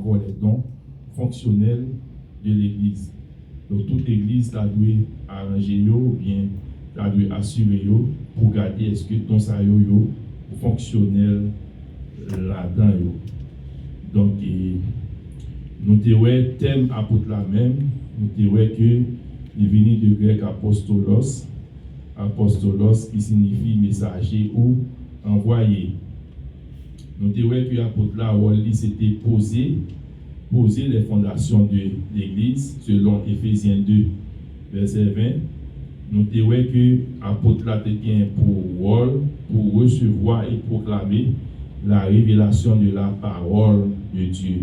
encore les dons fonctionnels de l'Église. Donc toute Église a dû arranger ou bien a dû assurer pour garder est-ce que ton ça yo fonctionnel là-dedans yo. Donc nous te thème apôtre la même, nous te que il venu de grec apostolos qui signifie messager ou envoyé. Nous te que l'apôtre là c'était poser les fondations de l'Église selon Éphésiens 2 verset 20. Nous te que l'apôtre là pour recevoir et proclamer la révélation de la parole de Dieu.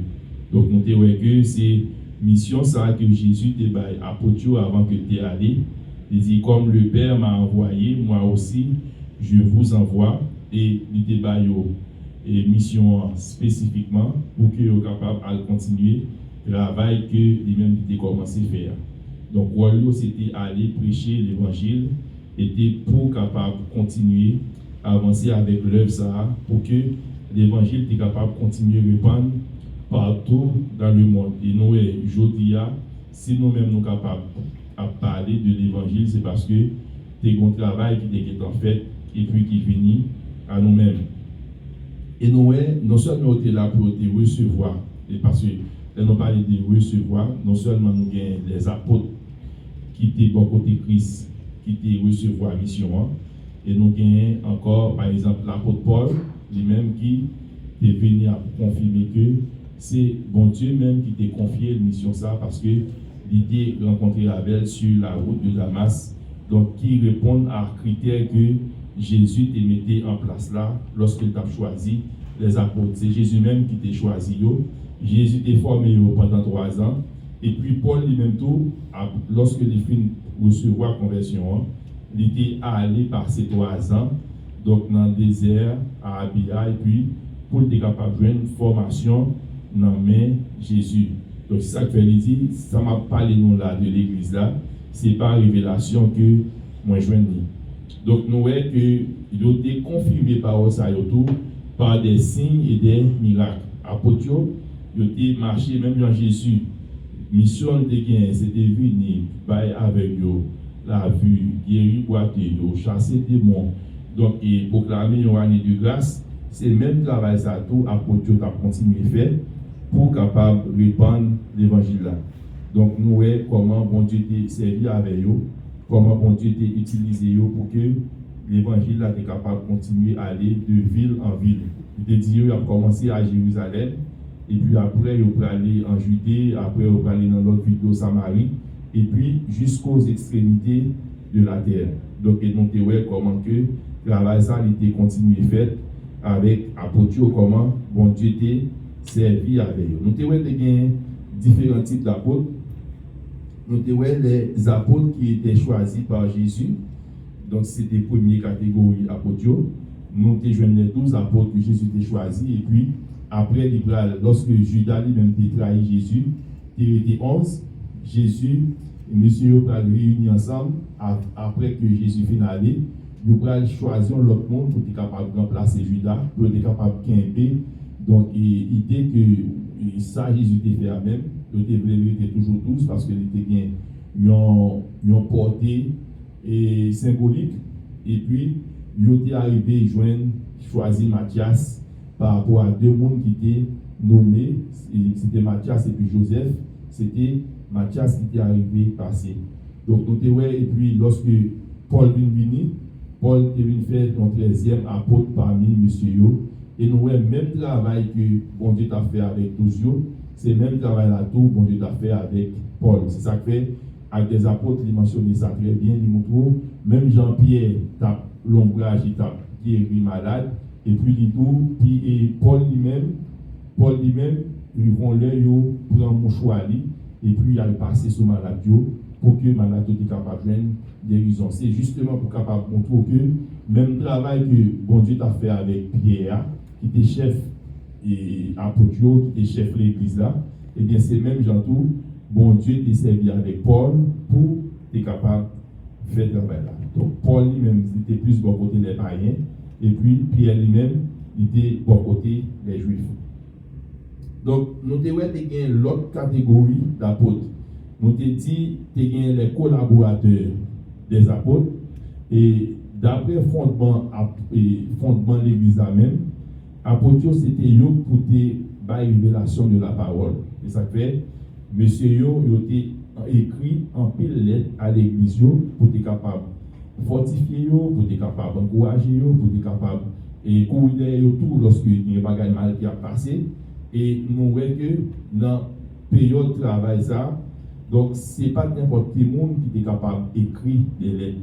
Donc nous te que c'est mission ça que Jésus te baille apôtre avant que tu allé. Il dit comme le Père m'a envoyé, moi aussi je vous envoie, et il te baille et mission spécifiquement pour que vous capable de continuer le travail que lui-même a commencé à faire. Donc Wallo c'était aller prêcher l'évangile, était pour capable continuer à avancer avec l'œuvre ça pour que l'évangile soit capable de continuer à répandre partout dans le monde. Et nous, aujourd'hui, si nous-mêmes nous sommes capables de parler de l'évangile, c'est parce que c'est un travail qui est en fait et puis qui finit à nous-mêmes. Et nous, non seulement nous sommes là pour te recevoir, et parce que nous parlons de recevoir, non seulement nous avons les apôtres qui étaient bon côté Christ, qui étaient recevoir la mission, et nous avons encore, par exemple, l'apôtre Paul, lui-même qui est venu à confirmer que c'est bon Dieu même qui t'a confié la mission ça parce que l'idée de rencontrer Abel sur la route de Damas, donc qui répond à critères que Jésus t'a mis en place là lorsqu'il t'a choisi les apôtres. C'est Jésus même qui t'a choisi. Jésus t'a formé pendant 3 ans. Et puis Paul lui-même tout, lorsqu'il finit de recevoir la conversion, il était allé passer 3 ans donc dans le désert à Abia et puis pour être capable de une formation dans Jésus. Donc c'est ça que fait dit, ça m'a parlé nous là de l'église là, c'est pas révélation que moi je viens. Donc nous voyons que il a été confirmé par ça autour par des signes et des miracles. Apôtres, il a été marché même dans Jésus. Mission de gain, c'était venir avec eux, la vue, guérir boiter, chasser des démons. Donc et proclamer une année de grâce. C'est le même travail ça tout apôtre a continué à faire pour capable répandre l'évangile là. Donc nous voyons comment bon Dieu t'a servi avec eux, comment bon Dieu t'a utilisé eux pour que l'évangile là est capable de continuer à aller de ville en ville. Il t'a dit il a commencé à Jérusalem et puis après il va aller en Judée, après il va aller dans l'autre ville de Samarie et puis jusqu'aux extrémités de la terre. Donc nous voyons comment que le travail ça a été continué fait avec apôtres, comment bon Dieu t'a servi avec eux. Nous avons différents types d'apôtres. Nous avons les apôtres qui étaient choisis par Jésus. Donc, c'était la première catégorie apôtres. Nous avons les 12 apôtres que Jésus a choisis. Et puis, après, lorsque Judas lui-même a trahi Jésus, il était 11. Jésus et Monsieur ont réunis ensemble. Après que Jésus finit d'aller, nous allons choisir l'autre monde pour être capable de remplacer Judas, pour être capable de quimper. Donc, l'idée que ça, Jésus était fait à même, il était toujours tous parce qu'il était bien, ils ont porté et symbolique. Et puis, ils étaient arrivés à choisir Matthias par rapport à 2 mondes qui étaient nommés. C'était Matthias et puis Joseph. C'était Matthias qui était arrivé passé. Donc, nous avons, et puis, lorsque Paul est venu, Paul est venu faire son 13e apôtre parmi messieurs. Et nous avons le même travail que bon Dieu t'a fait avec tous eux. C'est le même travail là tout bon Dieu t'a fait avec Paul. C'est ça que fait avec des apôtres, il mentionne ça très bien. Il montre même Jean-Pierre t'a l'ombrage, il t'a guéri malade. Et puis il tout, puis et Paul lui-même, ils vont l'œil prendre mon choix et puis il a passé sur malade pour que malade soit capable de guérison. C'est justement pour capable montrer que même travail que bon Dieu t'a fait avec Pierre, qui était chef et apôtre, qui était chef de l'église là, et bien c'est même Jean tout, bon Dieu t'a servi avec Paul pour être capable de faire travail là. Donc Paul lui-même était plus bon côté des païens, et puis Pierre lui-même était bon côté des juifs. Donc, nous avons l'autre catégorie d'apôtres. Nous avons dit les collaborateurs des apôtres. Et d'après fondement de l'église même, apôtres, c'était eux pour la révélation de la parole. Et ça fait, monsieur yo a écrit en pile lettre à l'église pour être capable de fortifier, pour être capable d'encourager, pour être capable de courir tout lorsque il y a des mal qui a passé. Et nous voyons que dans la période de travail, ça, donc ce n'est pas n'importe quel monde qui était capable d'écrire des lettres.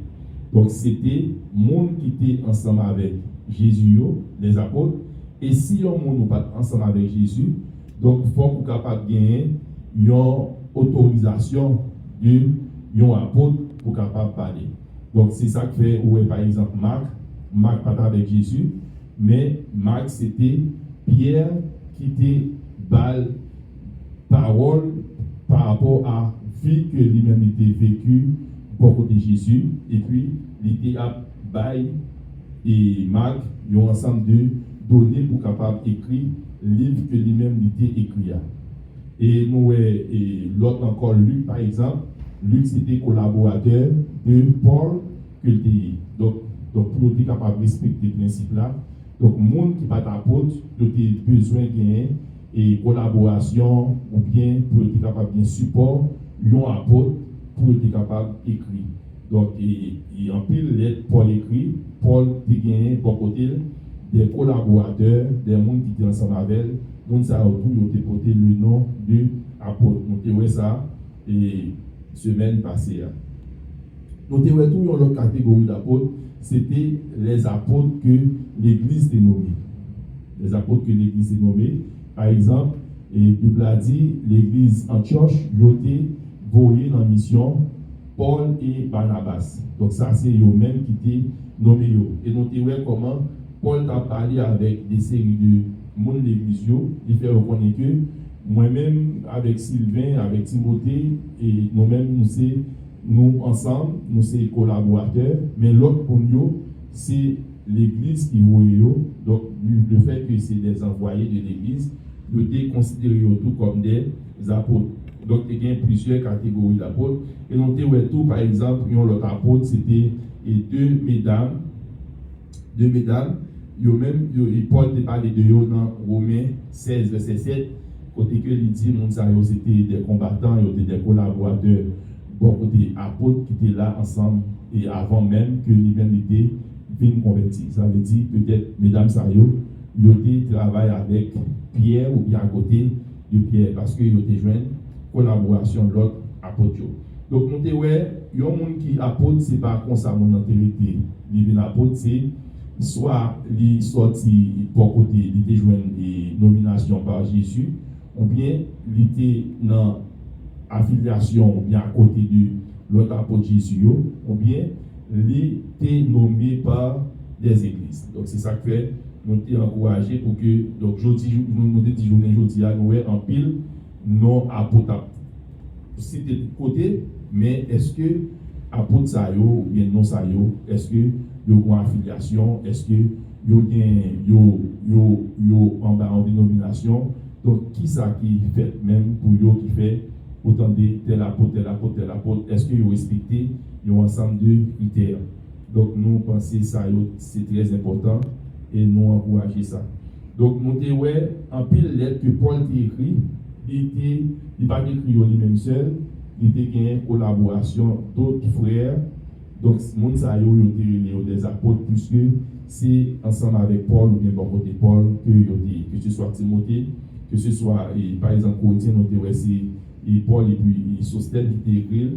Donc c'était le monde qui était ensemble avec Jésus, les apôtres. Et si on n'est pas ensemble avec Jésus, donc il faut qu'on soit capable de gagner une autorisation de un apôtre pour capable parler. Donc c'est ça que fait, ouais, par exemple, Marc pas avec Jésus, mais Marc c'était Pierre qui était balle parole par rapport à vie que lui-même était vécu pour côté Jésus, et puis il était à bail et Marc, ils ont ensemble de données pour capable d'écrire livre que lui-même était écrit. Et nous, et l'autre encore, Luc par exemple, Luc c'était collaborateur de Paul que le donc pour être capable de respecter ce principe-là, donc le monde qui n'est pas apôtre, il a besoin de gagner et collaboration ou bien pour être capable de support, ils ont apôtre pour être capable d'écrire. Donc, il en pile lettre Paul écrit, Paul a gagné pour côté des collaborateurs, des gens qui étaient ensemble avec elle, donc ça a porté le nom de apôtre. Nous avons ça et semaine passée. Nous avons tout dans l'autre catégorie d'apôtres, c'était les apôtres que l'Église a nommés. Les apôtres que l'Église a nommés. Par exemple, la Bible a dit, l'Église Antioche, ils ont été voyés dans la mission Paul et Barnabas. Donc ça, c'est eux-mêmes qui étaient nommés. Et nous avons comment Paul a parlé avec des séries de monde de l'Église, il fait reconnaître que moi-même, avec Sylvain, avec Timothée, et nous-mêmes, nous ensemble, nous sommes collaborateurs, mais l'autre pour nous, c'est l'Église qui voit eux. Donc, le fait que c'est des envoyés de l'Église, nous sommes considérés tout comme des apôtres. Donc, il y a plusieurs catégories d'apôtres. Et nous avons tout, par exemple, l'autre apôtre, c'était deux mesdames. Même, Paul a parlé de eux dans Romains 16, verset 7, côté que il dit, c'était des combattants, des collaborateurs, bon côté apôtres qui étaient là ensemble, et avant même que lui-même était bien converti. Ça veut dire, peut-être, mesdames, ils ont travaillé avec Pierre ou bien à côté de Pierre, parce qu'ils ont joint collaboration de l'autre apôtre. Donc, nous avons il y a un monde qui apôtre, ce n'est pas comme ça, mon autorité. Il apôtre, c'est soit il sorti pour côté, il était joint une nomination par Jésus, ou bien il était dans affiliation, ou bien à côté de l'autre apôtre Jésus, ou bien il était nommé par des églises. Donc c'est ça que fait, nous sommes encouragés pour que, donc nous dit journée aujourd'hui, nous en pile, non apôtre. C'est de côté, mais est-ce que apôtre ça ou bien non ça est-ce que yo une affiliation, est-ce que yo en bas en dénomination, donc qui ça qui fait même pour yo qui fait autant de tel apôtre, est-ce que yo respecté yo ensemble de critères. Donc nous pensons ça c'est très important et nous encourager ça. Donc nous te en pile lettre que Paul a écrit, il pas écrit lui-même seul, il était une collaboration d'autres frères. Donc, monde ça des apôtres, puisque c'est ensemble avec Paul ou bien bon côté Paul que ce soit Timothée, que ce soit par exemple Corinthiens, nous c'est Paul et puis Sostène qui était écrit,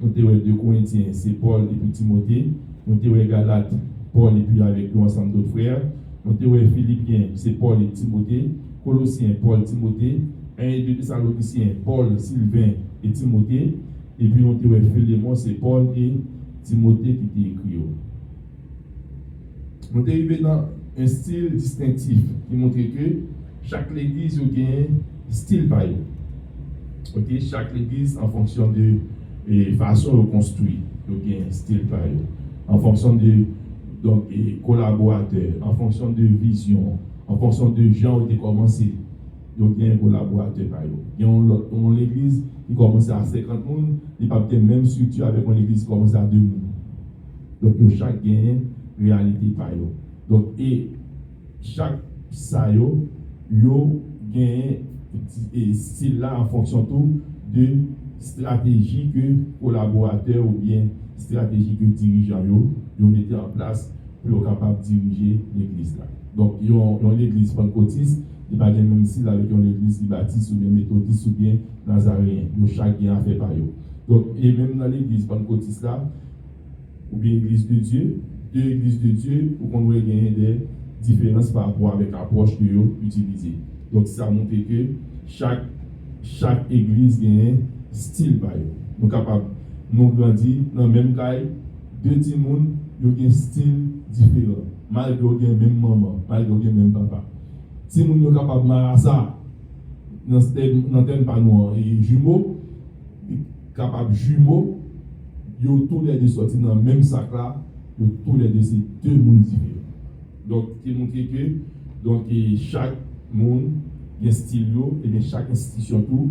nous avons 2 Corinthiens, c'est Paul et puis Timothée, nous avons Galates, Paul et puis avec nous ensemble d'autres frères, nous avons Philippiens, c'est Paul et Timothée, Colossiens, Paul, Timothée, 1 et 2 Thessaloniciens, Paul, Sylvain et Timothée, et puis nous avons Philémon, c'est Paul et Timothée qui était écrit. Nous sommes arrivés dans un style distinctif qui montre que chaque église a un style par eux. Okay? Chaque église, en fonction de façon de construire, a un style par eux. En fonction de collaborateurs, en fonction de vision, en fonction de gens qui ont commencé. il y a un collaborateur par eux. Il y a l'église qui commence à 50 personnes, il n'y a pas la même structure avec une église qui commence à 2 personnes. Donc, chaque gagne réalité par eux. Donc, et chaque ça yo gagne et style là en fonction tout de stratégie que collaborateur ou bien stratégie que dirigeant yo mettez en place pour être capable de diriger l'église là. Donc, ils ont l'église pentecôtiste, ils pas même style avec une église baptiste ou bien méthodiste ou bien nazaréen. Yo chaque gagne fait par eux. Donc, et même dans l'église pentecôtiste là ou bien l'église de Dieu, deux églises de Dieu pour qu'on voit gagner des différences par rapport avec l'approche que vous utilisez. Donc ça montre que chaque église a un style par eux. Nous sommes capables nous grandir dans le même cas, deux petits monde, ils ont un style différent. Malgré qu'ils ont même maman, malgré qu'ils ont même papa. Si nous sommes capables de faire ça, dans le thème pas nous, et jumeaux, capables jumeaux, ils ont tous les deux sortis dans le même sac là, ils ont tous les deux c'est deux mondes différents. Donc, qui montre que donc, chaque monde a un style, et bien chaque institution tout,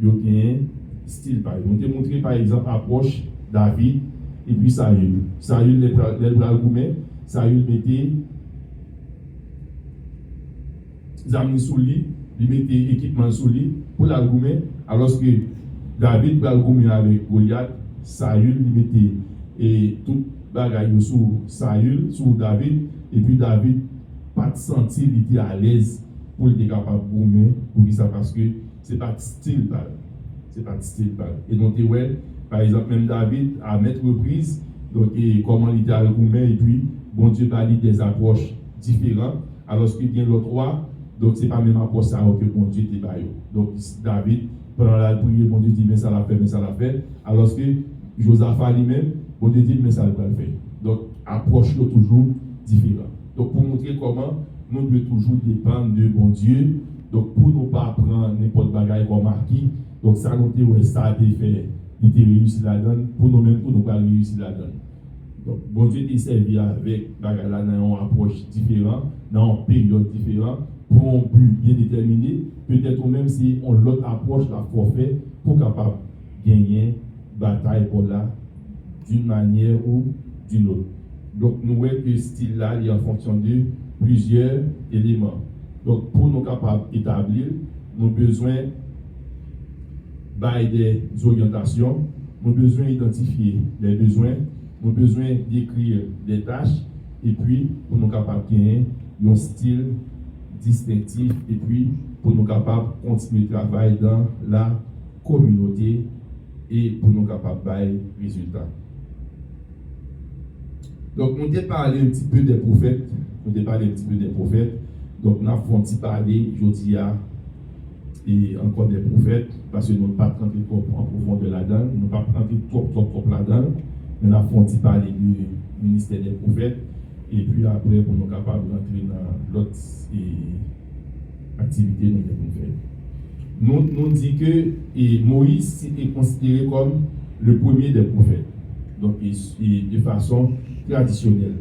il a un style. On te montré par exemple l'approche David et puis Saül. Saül les bras gourmets, Saül mettait les amis sous lui, il mettait équipement sous lui pour la gourmet, alors que David bras gourmet avec Goliath, Saül il mettait et tout bagaille sous Saül, sous David. Et puis David, pas de sentir qu'il était à l'aise pour être capable de gourmer, pour ça parce que c'est pas de style. C'est pas de style. Et donc, ouais, par exemple, même David, à mettre reprise, donc, comment il était à gourmer, et puis, bon Dieu, parle des approches différentes, alors qu'il y a l'autre roi, donc, c'est pas même approche ça que bon Dieu était baillé. Donc, David, pendant la prière, bon Dieu dit, mais ça l'a fait, alors que Josaphat lui-même, bon Dieu dit, mais ça l'a pas fait. Donc, approche toujours différent. Donc, pour montrer comment nous devons toujours dépendre de bon Dieu, donc pour ne pas prendre n'importe bagaille comme acquis, donc ça nous dit, ouais, ça a été fait, il était réussi la donne, pour nous-mêmes, pour nous pas réussir la donne. Donc, bon Dieu est servi avec bagaille là dans une approche différente, dans une période différente, pour un but bien déterminé, peut-être même si on l'autre approche la forfait pour capable gagner bataille pour là d'une manière ou d'une autre. Donc, nous voyons que ce style-là est en fonction de plusieurs éléments. Donc, pour nous capables d'établir, nous avons besoin des orientations, nous avons besoin d'identifier les besoins, nous avons besoin d'écrire des tâches, et puis pour nous capables de gagner un style distinctif, et puis pour nous capables de continuer le travail dans la communauté et pour nous capables de faire des résultats. Donc, on a parlé un petit peu des prophètes. Donc, on a fait parler aujourd'hui et encore des prophètes, parce que nous n'avons pas rentré trop en profondeur là-dedans, nous n'avons pas rentré trop là-dedans, mais on a fait parler du ministère des prophètes, et puis après, pour nous capables de rentrer dans l'autre activité que nous avons fait. Nous dit que Moïse est considéré comme le premier des prophètes, donc de façon traditionnelle.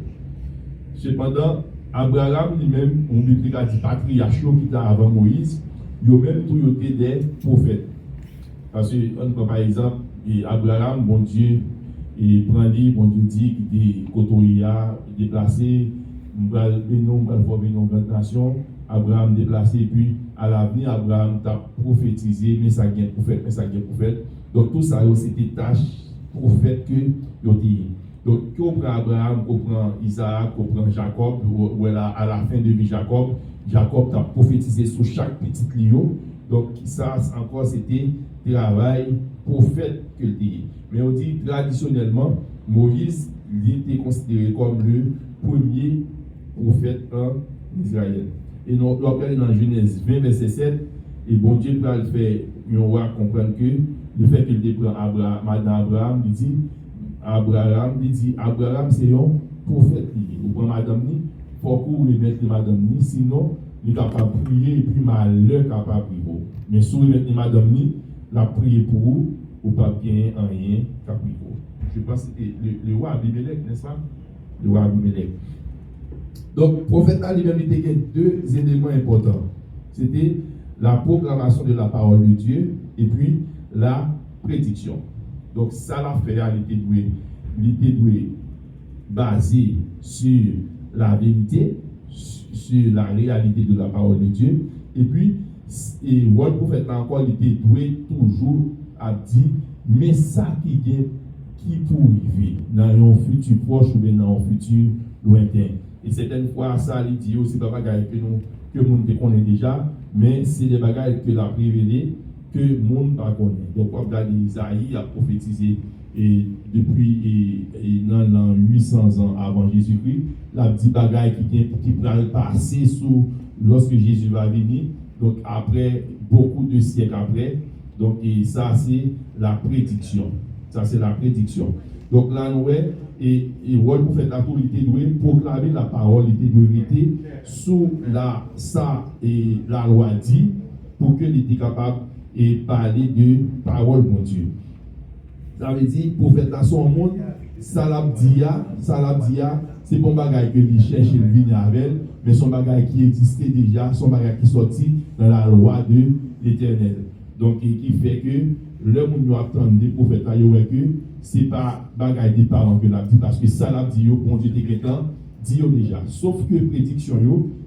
Cependant, Abraham lui-même, on dit patriarche qui était avant Moïse, il a même tout des prophètes. Parce que, par exemple, Abraham, bon Dieu, prend lui, bon Dieu dit qu'il était Kotoria, déplacé, on va former une grande nation, Abraham déplacé, et puis à l'avenir, Abraham a prophétisé, mais ça vient prophète. Donc tout ça, c'était des tâches prophètes que il a dit. Donc, qu'on prend Abraham, qu'on prend Isaac, qu'on prend Jacob, ou à la fin de vie Jacob a prophétisé sur chaque petit lion. Donc, ça encore, c'était travail prophète que le dit. Mais on dit traditionnellement, Moïse, il était considéré comme le premier prophète en Israël. Et nous regardons dans Genèse 20, verset 7, et bon Dieu peut le faire, on va comprendre que le fait qu'il prend Abraham, il dit, Abraham c'est un prophète. Ou prend madame ni, il faut qu'on remette madame ni, sinon il est capable de prier et puis malheur capable de prier. Mais si vous remettez madame ni, la prier pour vous, ou pas bien en rien capable. Je pense que c'était le roi Abimelech, n'est-ce pas? Le roi Abimelech. Donc, le prophète a lui-même était deux éléments importants. C'était la proclamation de la parole de Dieu et puis la prédiction. Donc ça l'a fait, il était doué basé sur la vérité, sur la réalité de la parole de Dieu. Et puis, et le prophète encore, il était doué toujours à dire, mais ça qui vient, qui pour vivre dans un futur proche ou bien dans un futur lointain. Et certaines fois, ça, il dit, c'est pas bagaille que le monde connaît déjà, mais c'est des bagailles que l'a révélé, que le monde ne connaît. Donc, on regarde Isaïe a prophétisé et depuis dans 800 ans avant Jésus-Christ, la petite bagaille qui va passer sous lorsque Jésus va venir. Donc, après, beaucoup de siècles après, donc, et ça, c'est la prédiction. Ça, c'est la prédiction. Donc, là, nous, et le prophète a tout été doué proclamer la parole, il était doué sous ça et la loi dit, pour qu'il était capable de parler de parole, mon Dieu. Ça veut dire, prophète là, son monde, Salabdia, c'est pas un bagage que il cherche de venir avec, mais son bagage qui existait déjà, son bagage qui sorti dans la loi de l'Éternel. Donc, qui fait que le monde nous attend des prophètes là, que c'est pas bagage des parents que l'a dit, parce que Salabdia, bon Dieu, quelqu'un dit déjà. Sauf que prédiction,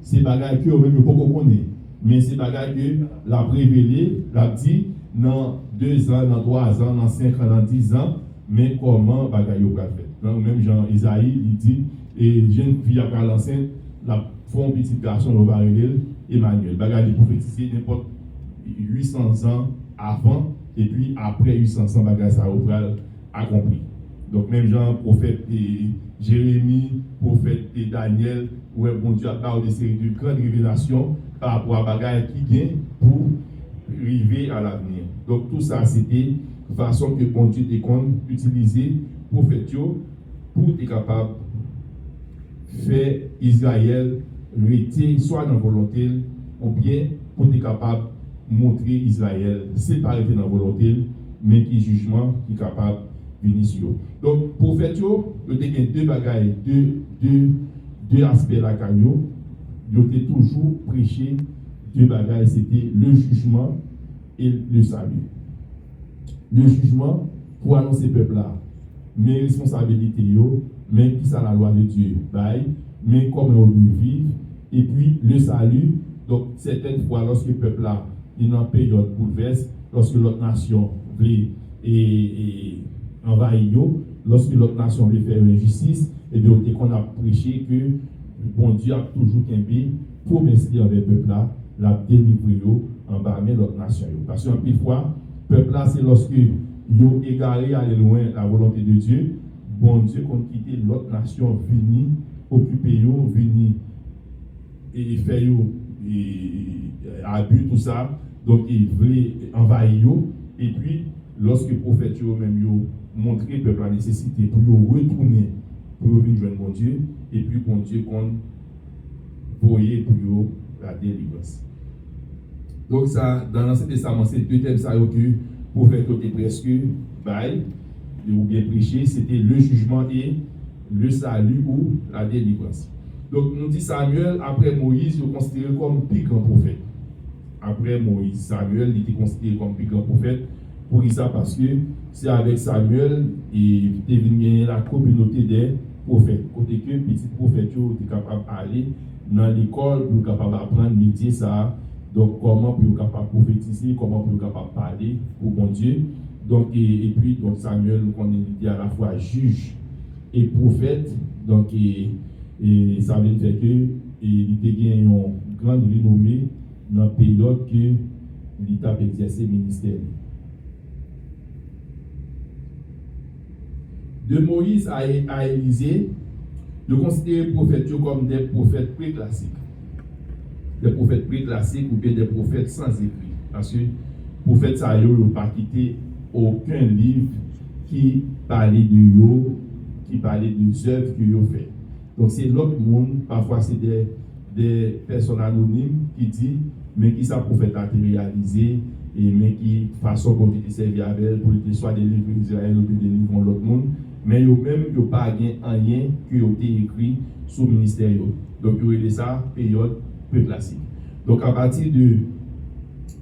c'est bagage que même pas qu'on connaît, mais c'est bagage que l'a révélé, l'a dit dans 2 ans, dans 3 ans, dans 5 ans, dans 10 ans, mais comment bagaille au fait. Donc même Jean Isaïe, il dit, et jeune fille après l'enceinte, la font petit garçon, on va révéler Emmanuel. Bagaille prophétisé n'importe 800 ans avant, et puis après 800 ans, bagaille ça va accompli. Donc même Jean, prophète et Jérémie, prophète et Daniel, où bon Dieu a parlé de série de grandes révélations par rapport à bagaille qui vient pour arriver à l'avenir. Donc tout ça, c'était une façon que bon Dieu a utilisé pour faire pour être capable de faire Israël rester soit dans la volonté ou bien pour être capable de montrer Israël séparé dans la volonté, mais qui jugement qui est capable de venir sur. Donc pour faire il y a deux bagailles, deux aspects de la canyon. Il a toujours prêché deux bagailles, c'était le jugement et le salut. Le jugement pour annoncer peuple là, mes responsabilités, mais qui sont la loi de Dieu, mais comment on doit vivre, et puis le salut. Donc, certaines fois, lorsque le peuple là, il est en période bouleverse, lorsque l'autre nation veut envahir, lorsque l'autre nation veut faire une justice, et bien, on a prêché que bon Dieu a toujours qu'un promesse envers le peuple là, la délivrer en bas de l'autre nation. Parce qu'en plus fois, le peuple là, c'est lorsque ils ont égaré aller loin la volonté de Dieu, bon Dieu qu'on quitte l'autre nation, venir occuper, venir et faire abus, tout ça. Donc, il voulait envahir. Et puis, lorsque le prophète même montré le peuple la nécessité pour retourner, pour venir joindre mon Dieu, et puis bon Dieu qu'on voyait pour la délivrance. Donc, ça, dans l'Ancien Testament, c'est deux thèmes que le prophète était presque bail, ou bien prêché, c'était le jugement et le salut ou la délivrance. Donc, nous dit Samuel, après Moïse, il est considéré comme plus grand prophète. Après Moïse, Samuel il était considéré comme plus grand prophète. Pour ça, parce que c'est avec Samuel et il venu la communauté des prophètes. Côté que petit prophète était capable d'aller dans l'école pour capable d'apprendre métier ça. Donc, comment pour être capable de prophétiser, comment pour être capable de parler pour bon Dieu. Donc, et puis, donc Samuel, on est à la fois juge et prophète. Donc, et ça veut dire que il était gagné une grande renommée dans la période que l'État a exercé le ministère. De Moïse à Élisée, de considérer les prophètes comme des prophètes préclassiques. Des prophètes préclassiques ou bien des prophètes sans écrit. Parce que les prophètes, ça n'ont pas quitté aucun livre qui parlait de eux, qui parlait des œuvres qu'ils ont faites. Donc c'est l'autre monde, parfois c'est des personnes anonymes qui disent, mais qui ça prophète a été réalisé, et mais qui façon dont il servi avec elle, pour qu'il soit des livres d'Israël ou des livres de l'autre monde, mais ils n'ont pas rien qui a été écrit sous le ministère. Donc il y a ça, période peu classique. Donc à partir de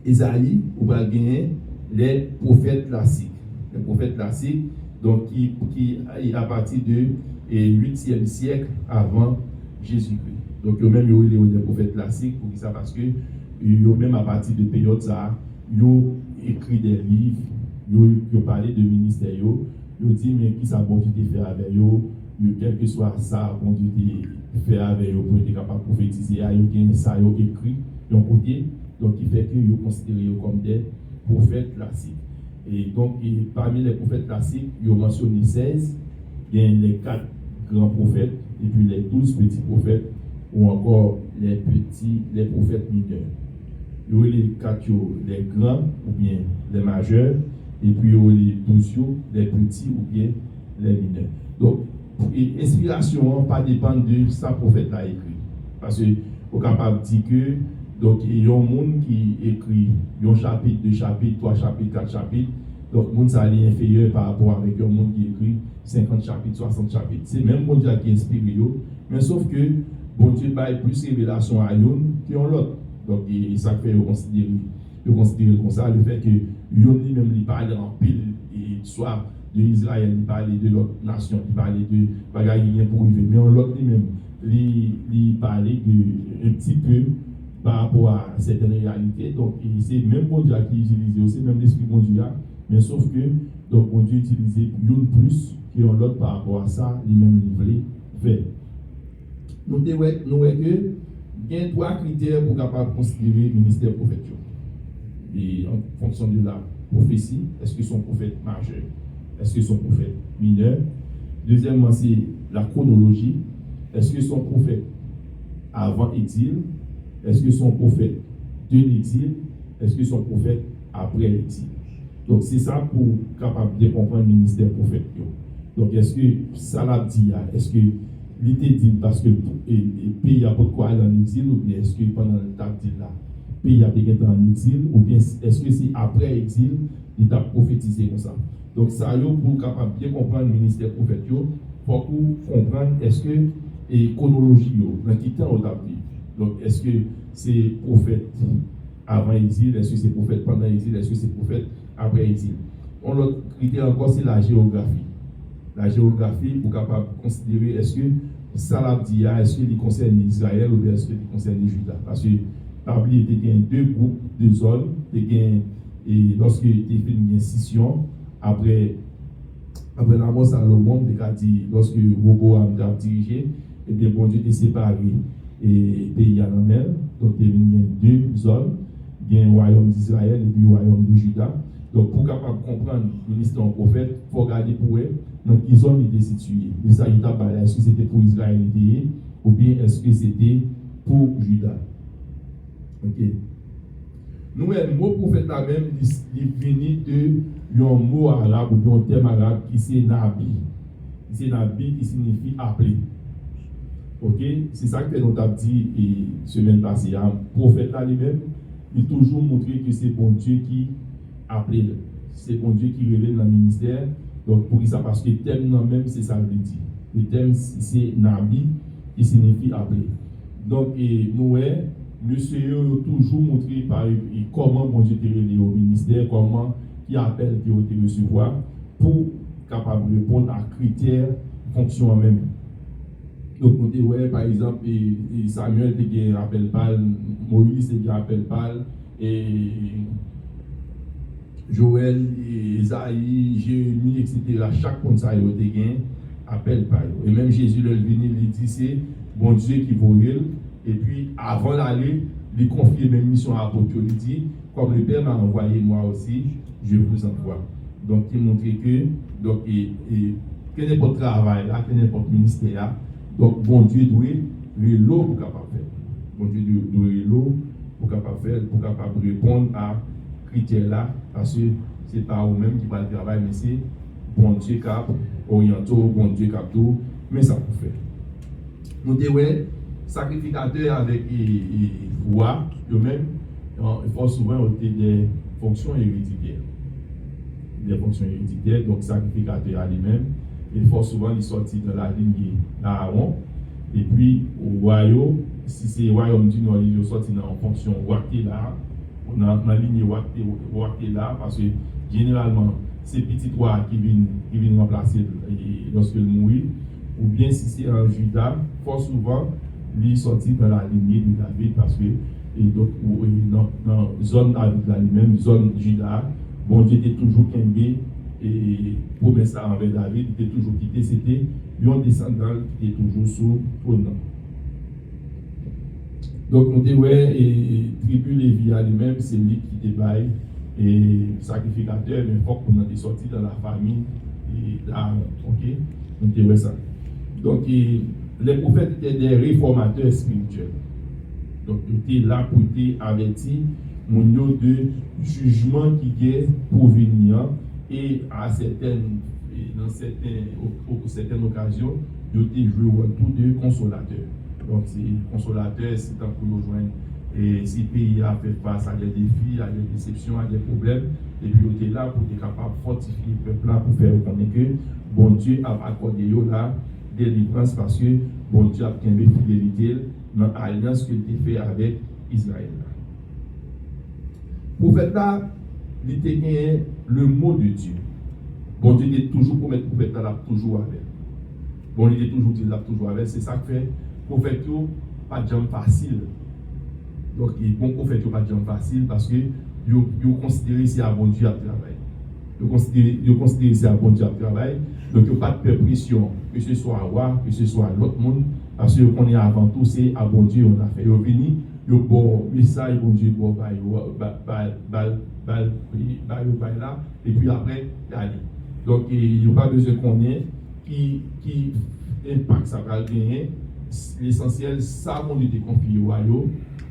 Esaïe, ou va gagner les prophètes classiques. Les prophètes classiques, donc qui à partir de 8e siècle avant Jésus-Christ. Donc, eux-mêmes, ils ont des prophètes classiques pour ça, parce que eux-mêmes, à partir de période ça, ils ont écrit des livres, ils ont parlé de ministère, ils ont dit, mais qui ça bon Dieu fait avec eux, quel que soit ça, bon Dieu fait avec eux pour être capable de prophétiser, ils ont ça, ils ont écrit, ils ont côté, donc il fait qu'ils sont considérés comme des prophètes classiques. Et donc, parmi les prophètes classiques, ils ont mentionné 16, il y a les 4 grands prophètes, et puis les 12 petits prophètes, ou encore les prophètes mineurs. Il y a les 4, les grands, ou bien les majeurs, et puis il y a les 12, les petits, ou bien les mineurs. Donc, l'inspiration ne pas dépend de sa prophète a écrit. Parce que, on est capable de dire que, donc, il y a un monde qui écrit, il y a un chapitre, 2 chapitres, 3 chapitres, 4 chapitres. Donc, le monde ça est inférieur par rapport avec un monde qui écrit 50 chapitres, 60 chapitres. C'est même bon Dieu qui inspire, mais sauf que bon Dieu a plus révélation à l'un qu'à l'autre. Donc, ça fait considérer comme ça le fait que l'un lui-même il parle en pile, et soit de Israël, il parle de l'autre nation, il parle de bagaille pour vivre, mais en l'autre lui-même, il parle un petit peu par rapport à certaines réalités. Donc, c'est même bon Dieu qui utilise, c'est même l'esprit bon Dieu, mais sauf que, donc, bon Dieu utilise une plus que l'autre par rapport à ça, lui-même livré, fait. Nous voyons que il y a 3 critères pour capable considérer le ministère prophétique. Et en fonction de la prophétie, est-ce que son prophète majeur, est-ce que son prophète mineur? Deuxièmement, c'est la chronologie. Est-ce que son prophète avant exil? Est-ce que son prophète de l'exil? Est-ce que son prophète après l'exil? Donc, c'est ça pour capable de comprendre le ministère prophétique. Donc, est-ce que ça l'a dit, est-ce que l'idée dit parce que le pays a pas de quoi aller en exil, ou bien est-ce que pendant le temps là, le pays a été en exil, ou bien est-ce que c'est après l'exil, il a prophétisé comme ça? Donc, ça, pour capable bien comprendre le ministère prophétique, il faut comprendre est-ce que et chronologie, dans quel temps on a dit. Donc, est-ce que c'est prophète avant l'exil, est-ce que c'est prophète pendant l'exil, est-ce que c'est prophète après l'exil? L'autre critère encore, c'est la géographie. La géographie pour capable considérer est-ce que ça l'a dit, est-ce qu'il concerne Israël ou bien est-ce qu'il concerne Juda? Parce que parmi il y a 2 groupes de zones, et lorsque il y a fait une scission, après la mort de Salomon, lorsque Roboam a dirigé, et bien bon Dieu a séparé et pays à la mer, donc il y a 2 zones, il y a un royaume d'Israël et puis un royaume de Juda. Donc, pour capable comprendre le ministère prophète, il faut regarder pour eux dans quelle zone il était situé. Mais ça, il t'a parlé, est-ce que c'était pour Israël ou bien est-ce que c'était pour Juda? Ok. Nous, le mot prophète là-même, il vient de un mot arabe ou bien un terme arabe qui c'est Nabi. C'est Nabi qui signifie appeler. Ok? C'est ça que nous avons dit semaine passée. Un prophète là lui-même, il a toujours montré que c'est bon Dieu qui appelé, c'est bon Dieu qui révèle dans le ministère. Donc pour ça, parce que le thème même c'est ça le dit. Le thème c'est Nabi qui signifie appeler. Donc nous monsieur a toujours montré par comment bon Dieu te révèle au ministère, comment il appelle qui te recevoir pour capable de répondre à critères fonction en même. Donc nous disons par exemple Samuel te rappelle pas, Moïse te rappelle pas, et Joël, Isaïe, Jérémie, etc. Chaque monde ça a été gagné, appelle par eux. Et même Jésus le venu, il dit c'est bon Dieu qui vous révèle. Et puis avant d'aller, il confie même mission à l'apôtre. Il dit comme le Père m'a envoyé moi aussi, je vous envoie. Donc il montre que donc quel n'importe travail là, quel n'importe ministère, donc bon Dieu doit l'eau pour capable faire. Bon Dieu doit l'eau pour capable faire, pour capable répondre à critères là, parce que ce n'est pas eux-mêmes qui parlent de travail, mais c'est bon Dieu qui a orienté, bon Dieu qui a tout, mais ça peut faire. Nous disons, sacrificateurs avec voix, eux-mêmes, il faut souvent des fonctions héréditaires. Des fonctions héréditaires, donc sacrificateur à lui-même, il faut souvent les sortir de la lignée d'Aaron, et puis au royaume, si c'est le royaume du Nord, il est sorti dans la fonction royauté là. on a ligne ouate là, parce que généralement, c'est petit roi qui viennent remplacer lorsque il mourit, ou bien si c'est un Judas, fort souvent, lui sorti dans la lignée de David, parce que dans la zone David là lui-même, zone Judas, bon Dieu était toujours tombé et promet ça envers David, il était toujours quitté, c'était un descendant qui était toujours sous trône. Donc, on dit, ouais, et tribu Lévi à lui-même, c'est lui qui débaille et sacrificateur, mais il faut qu'on ait sorti dans la famille et là, ok? On dit, ouais, ça. Donc, les prophètes étaient des réformateurs spirituels. Donc, ils étaient là pour te avertir mon de jugement qui est pour venir et dans certaines occasions, ils étaient joués autour de consolateurs. Donc, c'est consolateur, c'est un pour rejoindre. Et si le pays a fait face à des défis, à des déceptions, à des problèmes, et puis on est là pour être capable de fortifier le peuple là pour faire reconnaître que bon Dieu a accordé là délivrance parce que bon Dieu a gagné fidélité dans l'alliance qu'il a fait avec Israël. Le prophète là, il a gagné le mot de Dieu. Bon Dieu est toujours pour mettre le prophète là, toujours avec. Bon, il est toujours dit là, toujours avec. C'est ça que fait. Prophète, pas de jambe facile. Donc, bon prophète, pas de jambe facile parce que vous considérez si à bon Dieu à travail. Vous considérez si à bon Dieu à travail. Donc, pas de pression, que ce soit à roi, que ce soit à l'autre monde, parce que qu'on est avant tout, c'est à bon Dieu on a fait. Vous venez, vous bon message, bon Dieu, bon là, et puis après, allez. Donc, il n'y a pas besoin qu'on ait qui impact ça va gagner. L'essentiel, ça, on était confié au royaume,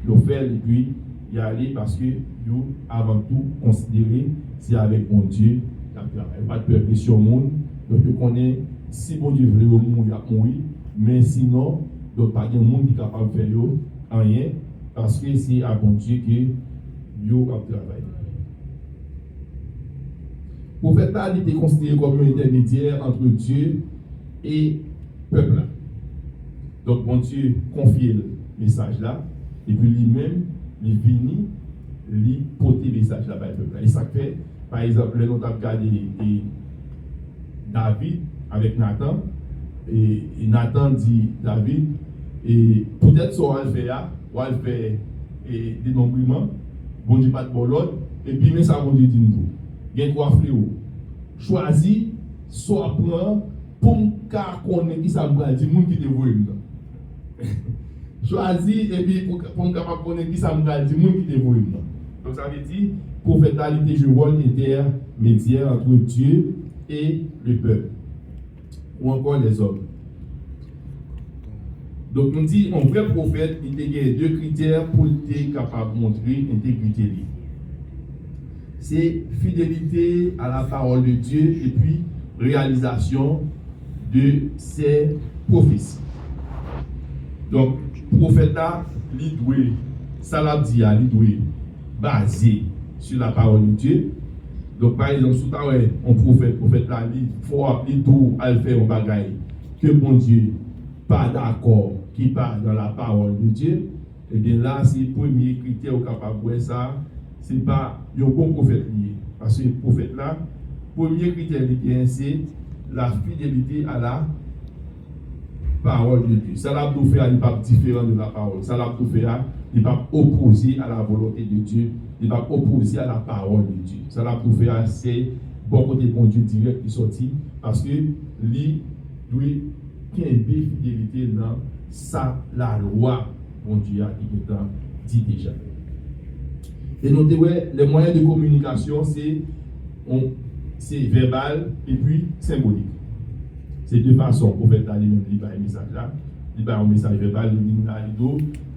le faire et puis y aller parce que nous, avant tout, considérer c'est avec mon Dieu, il n'y a pas de peur sur le monde. Donc, on connaît, si bon Dieu veut mourir, il a mourir, mais sinon, donc, pas de monde qui est capable de faire rien parce que c'est à bon Dieu que nous avons travaillé. Le prophète là, il était considéré comme un intermédiaire entre Dieu et le peuple. Donc, bon Dieu confie le message là, et puis lui-même, il finit, il porter le message là par le peuple. Et ça fait, par exemple, le nom de David avec Nathan, et Nathan dit David, et peut-être ça on va le faire, on va le faire dénombrement, bon Dieu pas de bolon, et puis mais ça bon Dieu dit nous, il y a trois fléaux, choisis, soit prend, pour qu'on ait qui ça me dit, monde qui te voit. Choisi et puis pour capable connaître qui ça me dit monde qui dévoile. Donc ça veut dire prophète joue rôle intermédiaire entre Dieu et le peuple ou encore les hommes. Donc on dit un vrai prophète il y a deux critères pour être capable de montrer intégrité. C'est fidélité à la parole de Dieu et puis réalisation de ses prophéties. Donc, le prophète là, il doit, ça l'a dit, il doit baser sur la parole de Dieu. Donc, par exemple, si on prophète là, il doit faire un bagage que bon Dieu pas d'accord, qui parle dans la parole de Dieu. Et bien là, c'est le premier critère capable de ça, c'est pas un bon prophète lié. Parce que le prophète là, le premier critère c'est la fidélité à la parole de Dieu. Ça l'a tout fait, il n'est pas différent de la parole. Ça l'a tout fait, il n'est pas opposé à la volonté de Dieu. Il n'est pas opposé à la parole de Dieu. Ça l'a tout fait, c'est bon côté bon Dieu direct qui sorti. Parce que lui, doit qu'il y ait une fidélité dans ça, la loi, bon Dieu a dit déjà. Et notez, ouais, les moyens de communication, c'est verbal et puis symbolique. C'est deux façons pour faire lui-même un message là. Il a un message verbal, il dit là,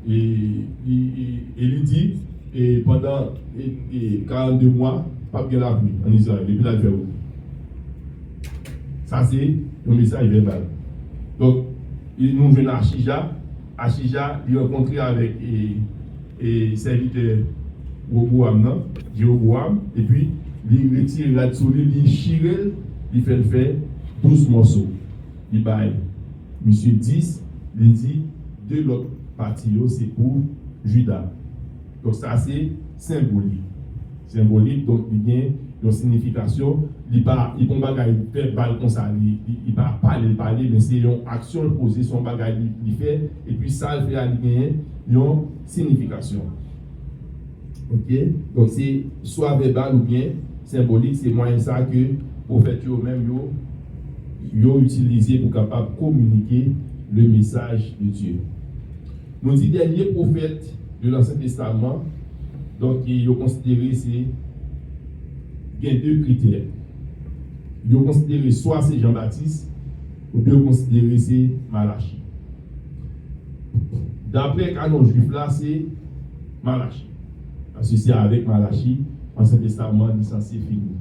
et il dit, et pendant 42 mois, pas bien la pluie en Israël, et puis là, il fait où? Ça, c'est un message verbal. Donc, nous venons à Achija. Achija, il rencontré avec le serviteur Jéroboam, et puis il retire là-dessous, il chire, il fait le faire 12 morceaux. Il baille, monsieur 10, il dit, de l'autre partie, c'est pour Judas. Donc ça, c'est symbolique. Symbolique, donc il y a une signification. Il ne peut pas faire balle comme ça, il ne peut pas parler, mais c'est une action posée, son bagage il fait, et puis ça, il fait une signification. Ok? Donc c'est soit verbal ou bien symbolique, c'est moyen ça que les prophètes eux-mêmes ont utilisé pour capable communiquer le message de Dieu. Nous dit dernier prophète de l'Ancien Testament, donc ils ont considéré c'est il y a deux critères. Ils ont considéré soit c'est Jean-Baptiste ou bien ils ont considéré c'est Malachie. D'après le canon juif là, c'est Malachie. Parce que c'est avec Malachie, l'Ancien Testament, c'est censé finir.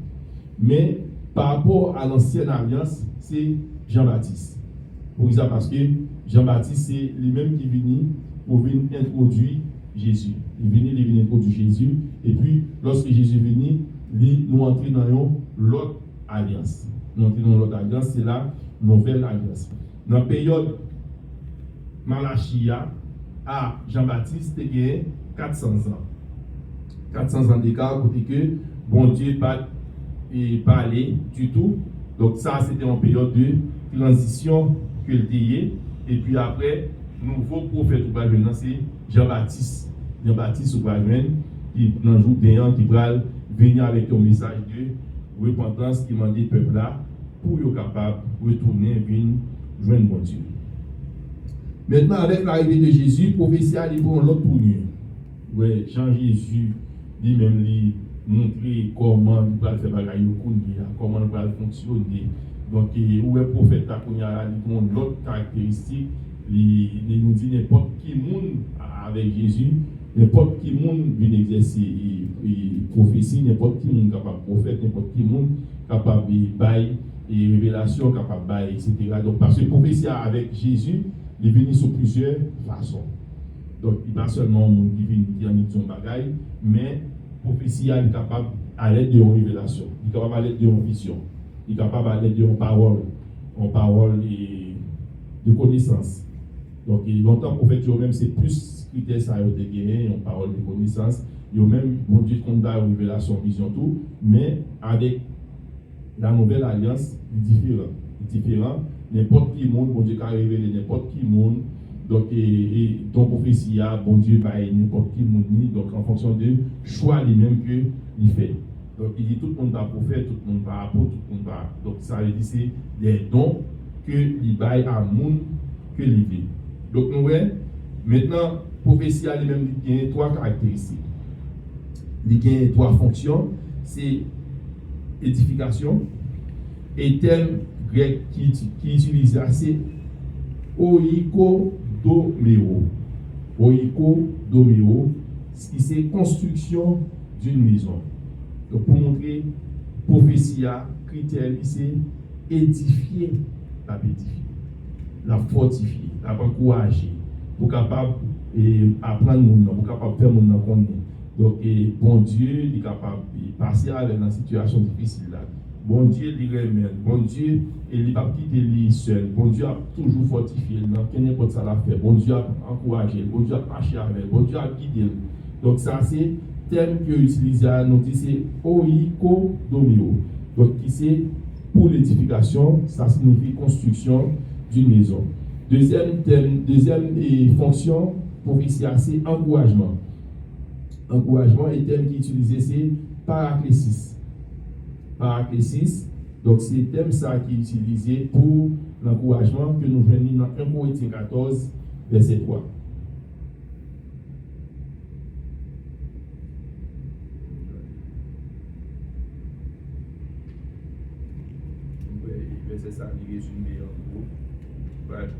Mais par rapport à l'ancienne alliance, c'est Jean-Baptiste. Pour ça, parce que Jean-Baptiste, c'est lui-même qui vient pour venir introduire Jésus. Il vient introduire Jésus. Et puis, lorsque Jésus vient, nous entrons dans l'autre alliance. Nous entrons dans l'autre alliance, c'est la nouvelle alliance. Dans la période Malachie à Jean-Baptiste, il y a 400 ans. 400 ans d'écart, côté que bon Dieu pas parlé du tout. Donc ça, c'était en période de transition que le déyé. Et puis après, nouveau prophète ou pas c'est Jean-Baptiste. Jean-Baptiste ou pas qui dans le jour d'ayant qui va venir avec un message de repentance qui m'a dit peuple là pour être capable de retourner et venir joindre mon Dieu. Maintenant, avec l'arrivée de Jésus, prophétie a livré l'autre tournure. Oui, Jean-Jésus lui-même lui montrer comment nous allons faire bagaille comment nous allons fonctionner. Donc, où est le prophète il a l'autre caractéristique, il nous dit n'importe qui monde avec Jésus, n'importe qui monde vient exercer prophétie, n'importe qui monde capable de prophète, n'importe qui monde capable de bailler et révélation, capable de bailler, etc. Donc, parce que prophétie avec Jésus, il est venu sur plusieurs façons. Donc, il n'y a pas seulement un monde qui vient dire son bagaille, mais prophétie est capable à l'aide de révélation, il est capable à l'aide de vision, il est capable à l'aide de parole et de connaissance. Donc, longtemps, prophète, même c'est plus critères ça de gagner, en parole de connaissance, il y a même, bon Dieu, qu'on a une révélation, vision, tout, mais avec la nouvelle alliance, il est différent. N'importe qui monde, bon Dieu, qui a révélé n'importe qui monde. Donc, ton prophétie, bon Dieu, n'importe qui monde, donc en fonction de choix lui-même qu'il fait. Donc, il dit tout le monde va prophète, tout le monde va apôtre, tout le monde va. Donc, ça veut dire c'est des dons que il baille à monde que il vit. Donc, nous voyons, maintenant, prophétie a lui-même il y a trois caractéristiques. Il y a trois fonctions, c'est édification, et terme grec qui utilise assez oikodomeo. Oikodomeo, qui c'est construction d'une maison. Donc pour montrer prophétie, critère, c'est édifier, la fortifier, la encourager, pour capable apprendre mon nom, pour capable faire mon nom connaître. Donc bon Dieu est capable de passer avec une situation difficile là. Bon Dieu, il remet. Bon Dieu, il n'a pas quitté lui seul. Bon Dieu a toujours fortifié. Dans n'importe ça l'a fait. Bon Dieu a encouragé. Bon Dieu a marché avec. Bon Dieu a guidé. Donc ça, c'est le terme que utilisé à nous, c'est oikodomio. Donc qui c'est pour l'édification, ça signifie construction d'une maison. Deuxième terme, deuxième fonction prophétie, c'est encouragement. Encouragement et terme qui est utilisé, c'est paraclésis. Paraclésis, donc c'est le thème ça qui est utilisé pour l'encouragement que nous venons dans 1 Corinthiens 14, verset 3. Verset ça, il résumé en gros. Ouais.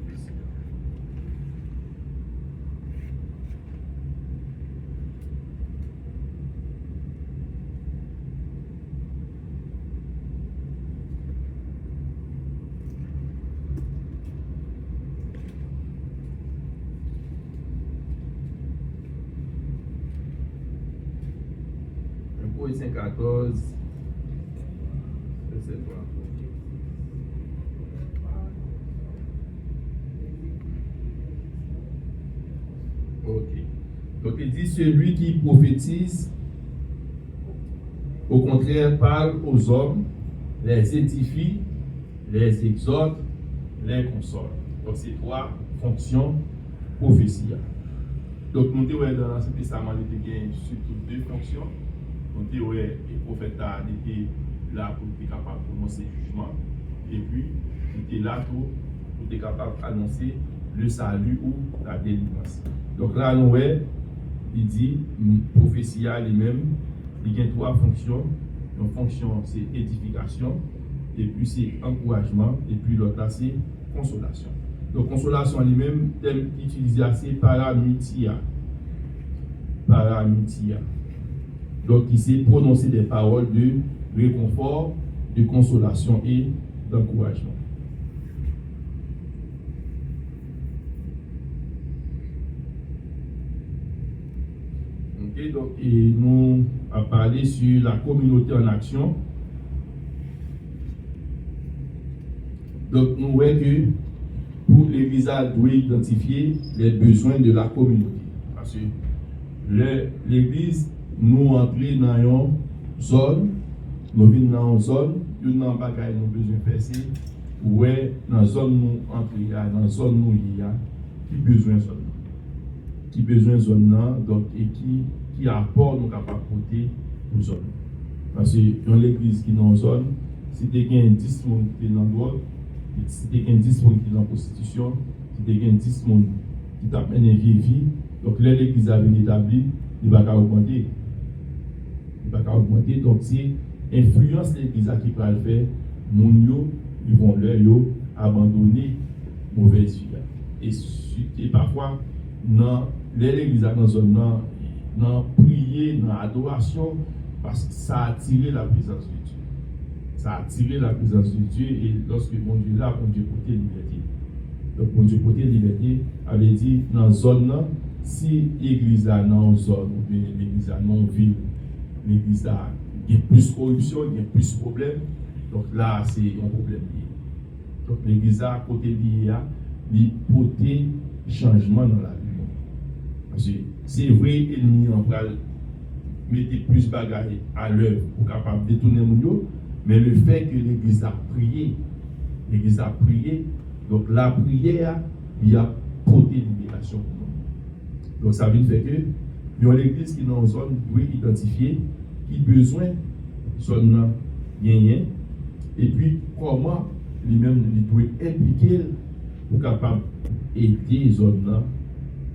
14, verset 3. Ok. Donc il dit celui qui prophétise contraire, parle aux hommes, les édifie, les exhorte, les console. Donc, c'est trois fonctions prophétie. Donc, nous avons dans l'Ancien Testament, il y a surtout deux fonctions. Nous avons les prophètes étaient là pour être capable de prononcer le jugement. Et puis, il était là pour être capable d'annoncer le salut ou la délivrance. Donc là, nous voyons, il dit, prophétie lui-même, il y a trois fonctions. Une fonction, c'est édification, et puis c'est encouragement, et puis l'autre, c'est consolation. Donc, consolation lui-même, thème utilisé, c'est paramutia. Paramutia. Donc, il s'est prononcé des paroles de réconfort, de consolation et d'encouragement. Okay, donc, et nous avons parlé sur la communauté en action. Donc, nous voyons que pour l'Église doit identifier les besoins de la communauté. Parce que l'Église, nous entrons dans une zone, nous venons dans une zone, nous n'avons pas besoin de faire ça. Ouais, dans la zone nous entrons, dans la zone nous y a, qui besoin de zone. Qui besoin de zone, donc, et qui apporte nous capables de porter une zone. Parce que dans l'Église qui est dans une zone, si tu as 10 personnes qui sont dans le droit, si tu as 10 personnes qui sont dans la prostitution, si tu as 10 personnes qui t'appellent une vieille vie, donc là, l'Église a été établie, il va pas augmenter. Il va pas augmenter. Donc, c'est influence l'Église qui va le faire, ils vont leur abandonner mauvaise vie. Et parfois, dans l'Église dans la zone, dans prier, dans l'adoration, parce que ça a attiré la présence de Dieu. Ça a attiré la présence de Dieu, et lorsque bon Dieu est là, bon Dieu porte liberté. Donc, bon Dieu porte liberté, avait dit dans la zone, si l'église a dans une zone, ou bien l'église a dans une ville, l'église a plus de corruption, il y a plus de problèmes, donc là, c'est un problème. Donc, l'église a, côté lié, il porte changement dans la vie. Parce que c'est vrai, l'ennemi en va mettre plus de bagages à l'œuvre pour capable de détourner mon Dieu, mais le fait que l'église a prié, donc la prière, il a porté libération pour nous. Donc ça veut dire que l'église qui est dans une zone doit identifier qui besoin de zone gagner, et puis comment lui-même il doit impliquer pour capable aider les zones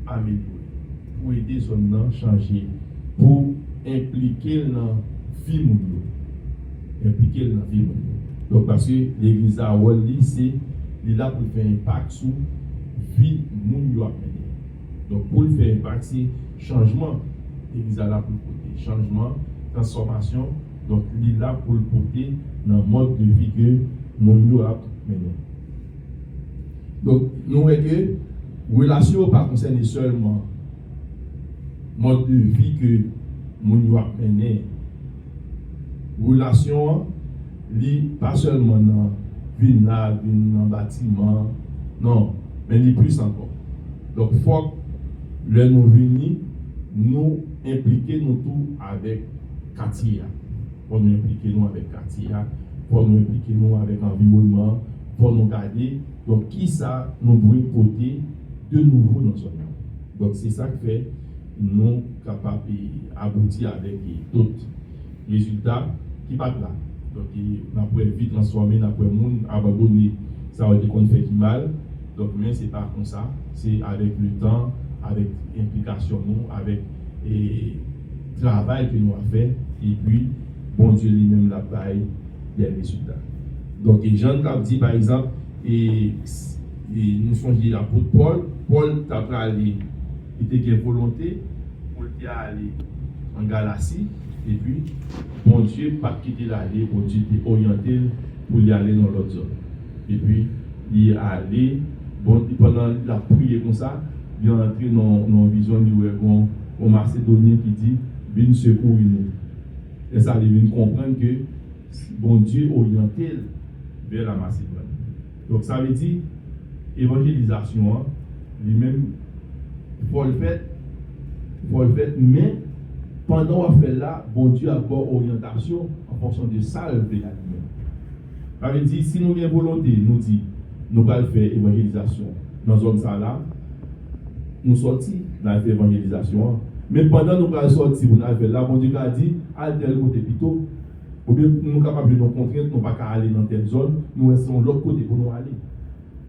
à améliorer, pour aider les zones à changer, pour impliquer dans la vie impliquer dans la vie. Donc parce que l'église à Wally, c'est là pour faire un impact sur la vie de l'homme. Donc pour le faire impact, c'est changement. L'église est là pour le porter. Changement, transformation. Donc il est là pour le porter dans le mode de vie que mon a mené. Donc nous voyons que la relation ne concerne seulement le mode de vie que mon a mené. Relation, pas seulement dans ville, dans le bâtiment, non, mais plus encore. Donc, il faut que nous venons, nous impliquer nous tout avec Katia. Pour nous impliquer nous avec Katia, pour nous impliquer nous avec l'environnement, pour nous garder. Donc, qui ça nous doit porter de nouveau dans son monde. Donc, c'est ça qui fait nous capables d'aboutir avec d'autres résultats qui partent là. Donc, on peut vite transformer, on peut abandonner, ça va être qu'on fait du mal. Donc, mais ce n'est pas comme ça. C'est avec le temps, avec l'implication, avec le travail que nous avons fait, et puis, bon Dieu lui-même la paille des résultats. Donc, Jean a dit, par exemple, et nous sommes dit l'apôtre Paul t'a allé, il était volonté pour aller en Galatie. Et puis, bon Dieu, pas quitter l'aller, bon Dieu était orienté pour y aller dans l'autre zone. Et puis, il est allé, bon, pendant la prière comme ça, il est entré dans une vision de Macédonien qui dit, viens secourir nous. Et ça, il vient comprendre que bon Dieu orienté vers la Macédoine. Donc, ça veut dire, évangélisation, lui-même, il faut le faire, mais pendant qu'on fait là, bon Dieu a bonne orientation en fonction de ça, le fait. Ça veut dire, si nous avons volonté, nous dit, nous allons faire évangélisation dans zone ça là, nous sortis, nous allons faire évangélisation. Mais pendant que nous allons sortir, nous allons faire là, bon Dieu a dit, à tel côté plutôt, ou bien nous sommes capables de nous contraindre, nous ne pouvons pas aller dans telle zone, nous restons de l'autre côté pour nous aller.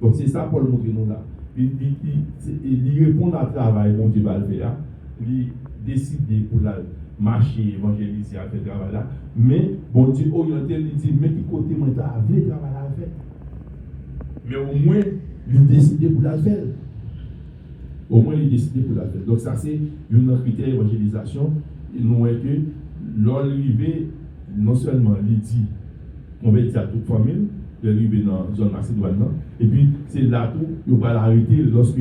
Donc c'est ça pour le montrer nous là. Il répond à travail, bon Dieu va le faire, il décide pour la marcher, évangéliser, à faire travail là. Mais bon Dieu orienté, il dit, mais qui côté moi t'as avec travail à faire. Mais au moins, il décide pour la faire. Au moins, il décide pour la faire. Donc ça c'est une critère d'évangélisation. Et nous voyons que l'arrivée, non seulement il dit, on va dire à toute famille, l'arrivée dans la zone Macédoine, et puis c'est là tout, il va l'arrêter lorsque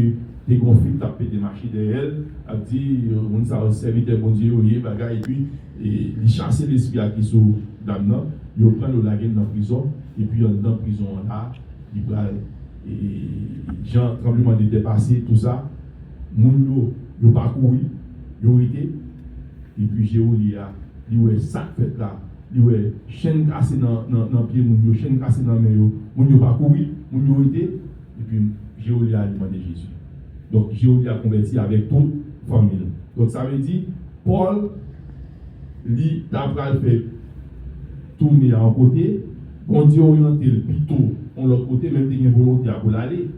les conflits tapent des marchés derrière elle, a dit, on s'est servi de bon Dieu, et puis il chasse l'esprit qui sont là-dedans, il prend le laguer dans la prison, et puis dans la prison là, il va, Jean, tremblement de dépassé, tout ça, moun yo parcouru, yo été, et puis Jéolia, il y a ça fait là, il y a chaîne cassée dans pied moun yo, chaîne cassée dans main yo, moun yo parcouru, moun yo été, et puis Jéolia a demandé Jésus. Donc Jéolia a converti avec toute famille. Donc ça veut dire Paul lui t'a fait tourner en côté, bon Dieu orienté plutôt en l'autre côté, même si il y a une volonté pour l'aller.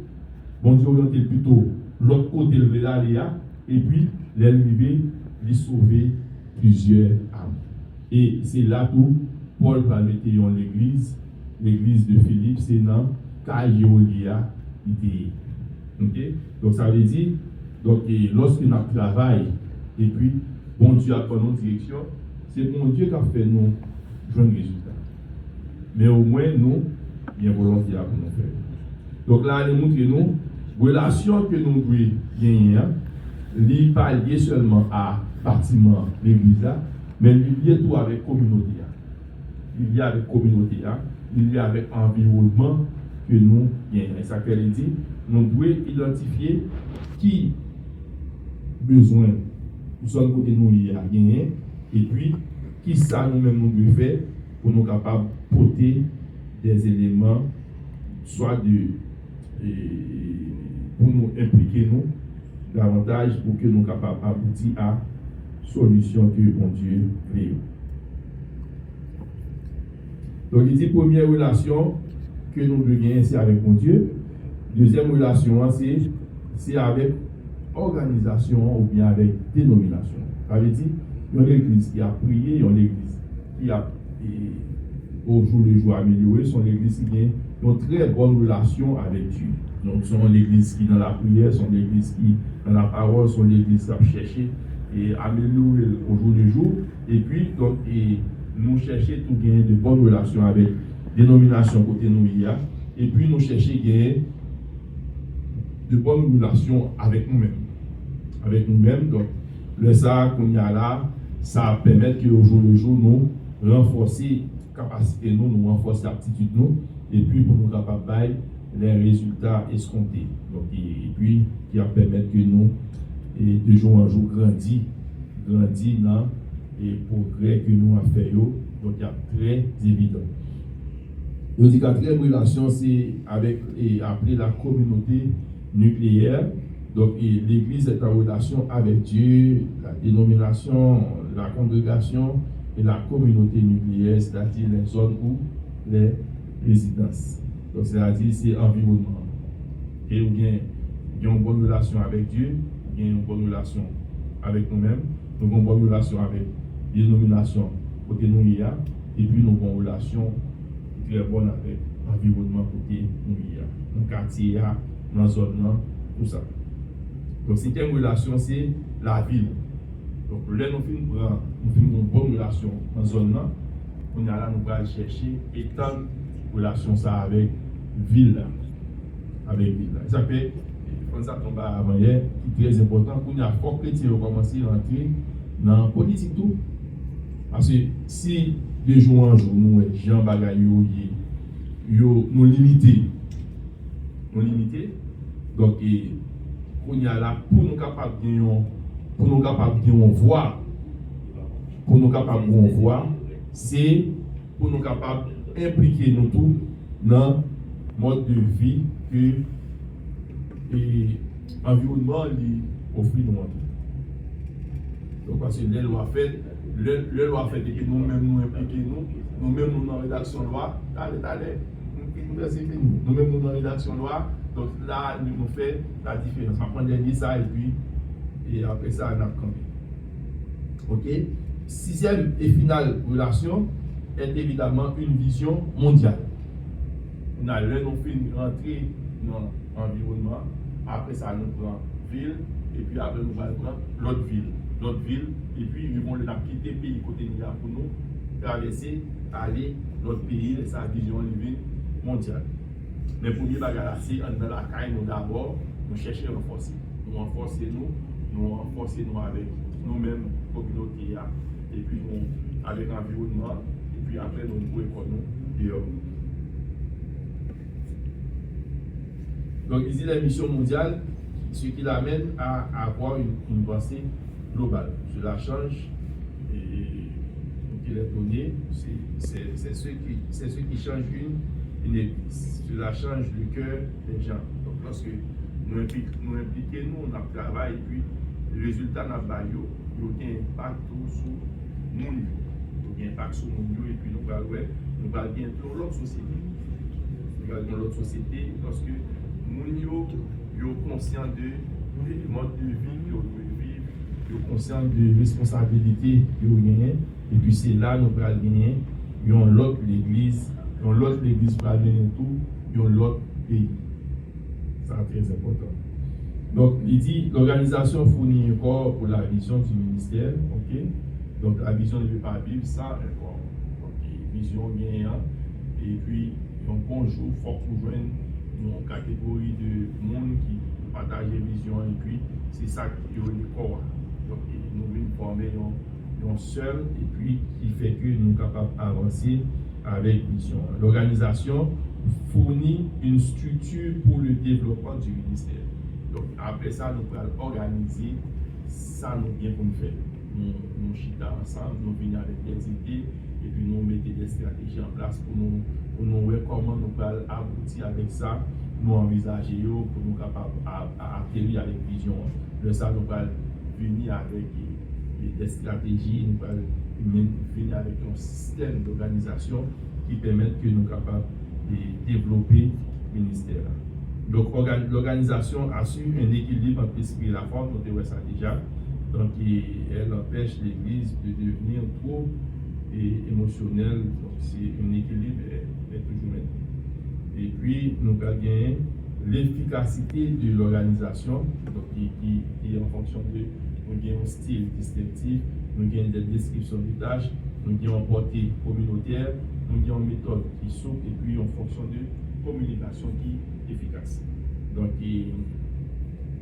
Bon Dieu orienté plutôt l'autre côté le veut aller, et puis l'arrivée lui sauver plusieurs âmes. Et c'est là où Paul va mettre en l'église de Philippe, c'est dans Caïolia. Okay? Donc ça veut dire, donc, lorsque nous travaillons, et puis bon Dieu a pris nos directions, c'est bon Dieu qui a fait nous jouer un résultat. Mais au moins, nous, il y a une volonté pour nous faire. Donc là, il montre nous, relation que nous devons gagner, n'est pas liée seulement à bâtiment, l'église, mais liée tout avec la communauté. Il y a avec la communauté, il y a avec l'environnement que nous gagnons. Et ça qu'elle dit, nous devons identifier qui besoin nous sommes côté nous y a gagné, et puis qui ça nous-mêmes nous devons faire pour nous capables de porter des éléments, soit pour nous impliquer nous davantage pour que nous soyons capables d'aboutir à solution que bon Dieu crée. Donc il dit première relation que nous devons gagner, c'est avec mon Dieu. Deuxième relation, c'est avec organisation ou bien avec dénomination. Ça veut dire, il y a l'église qui a prié, il y a l'église qui a au jour le jour amélioré, sont l'église qui a une très bonne relation avec Dieu. Donc, sont l'église qui dans la prière, sont l'église qui dans la parole, sont l'église qui a cherché et améliorer au jour le jour. Et puis, donc, nous chercher tout gagner de bonnes relations avec dénomination côté nous y a. Et puis, nous chercher gagner de bonnes relations avec nous-mêmes. Avec nous-mêmes, donc, le ça qu'on y a là, ça permet qu'au jour le jour, nous renforcer capacité nous renforcer l'aptitude nous, et puis pour nous capables les résultats escomptés. Donc, et puis, qui va permettre que nous, et de jour en jour, grandis dans les progrès que nous avons fait. Donc, il y a très évident. La quatrième relation, c'est avec appelé la communauté nucléaire. Donc, l'Église est en relation avec Dieu, la dénomination, la congrégation et la communauté nucléaire, c'est-à-dire les zones où les résidences. Donc, c'est-à-dire c'est environnement. Et ou bien, il y a une bonne relation avec Dieu, il y a une bonne relation avec nous-mêmes, nous avons une bonne relation avec les dénominations côté nous y a, et puis nous avons une relation très bonne avec l'environnement côté nous y a, dans le quartier, dans la zone, tout ça. Donc, cinquième relation, c'est la ville. Donc, là, nous faisons une bonne relation dans la zone, on a là, nous allons chercher étendre relation ça avec ville. Avec ville. Ça fait, quand ça tombe avant hier, qui est très important, pour nous, faut que chrétiens commencer à entrer dans la politique tout. Parce que si de jour en jour, nous, gens bagaille, nous limiter, donc, on y a là pour nous capables de voir, c'est pour nous capables d'impliquer nous tous dans le mode de vie que l'environnement offre nous. Donc, parce que les lois faites, les lois faites et que nous-mêmes nous impliquons, nous-mêmes nous dans la rédaction de loi, nous-mêmes nous dans la rédaction de loi, donc là, nous faisons la différence. On prend des ça et après ça, on a campé. Ok? Sixième et finale relation est évidemment une vision mondiale. Nous fait une rentrée dans l'environnement, après ça, nous prenons ville, et puis après, nous allons prendre l'autre ville, et puis ils vont quitter le pays côté Nia pour nous traverser, aller l'autre pays, et sa vision mondiale. Mais pour nous, c'est dans la caille, nous d'abord, nous cherchons à renforcer. Nous renforcer nous avec nous-mêmes, communauté, et puis nous, avec l'environnement, et puis après, nous pouvons économiser. Donc, ici, la mission mondiale, ce qui l'amène à avoir une pensée globale. Cela change, et qu'il est donné, c'est ce qui change une église. Cela change le cœur des gens. Donc, lorsque nous impliquons, nous travaillons, et puis le résultat n'a pas un impact sur nous, il y a un impact sur nous, et puis nous allons bientôt l'autre société. Nous allons l'autre société parce que nous sommes conscients de mode de vie que nous vivons, nous sommes conscients de responsabilité que nous gagnons, et puis c'est là que nous allons gagner, nous avons l'autre l'église pour amener tout, nous avons l'autre pays. C'est très important. Donc, il dit l'organisation fournit un corps pour la vision du ministère. Ok? Donc, la vision ne peut pas vivre sans un corps. Donc, vision gagnant. Et puis, un bonjour, il faut qu'on joigne une catégorie de monde qui partage la vision. Et puis, c'est ça qui est le corps. Donc, nous voulons former un seul, et puis qui fait que nous sommes capables d'avancer avec vision. L'organisation fournit une structure pour le développement du ministère. Donc après ça, nous pouvons organiser ça nous bien pour nous faire. Nous chita ensemble, nous venons avec des idées et puis nous mettons des stratégies en place pour nous voir comment nous pouvons aboutir avec ça, nous envisager pour nous capables d'atterrir avec vision. De ça, nous pouvons venir avec des stratégies, nous pouvons venir avec un système d'organisation qui permet que nous sommes capables de développer le ministère. Donc, l'organisation assure un équilibre entre l'esprit et la forme, on voit ça déjà. Donc, elle empêche l'Église de devenir trop émotionnelle. Donc, c'est un équilibre est toujours maintenu. Et puis, nous avons gagné l'efficacité de l'organisation, qui est en fonction de nous avons un style distinctif, nous avons des descriptions de tâches, nous avons une portée communautaire, nous avons une méthode qui souple, et puis en fonction de communication qui est efficace. Donc,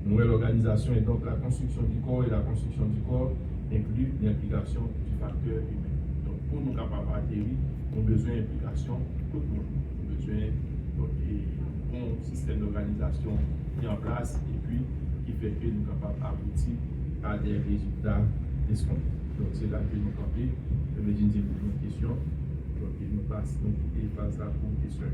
l'organisation est donc la construction du corps, et la construction du corps inclut l'implication du facteur humain. Donc, pour nous capables d'atterrir, nous avons besoin d'implication de tout le monde. Nous avons besoin d'un système d'organisation mis en place, et puis qui fait que nous sommes capables d'aboutir à des résultats escomptés. Donc, c'est là que nous campons. Je me dis une question. Donc, nous passons à pour question.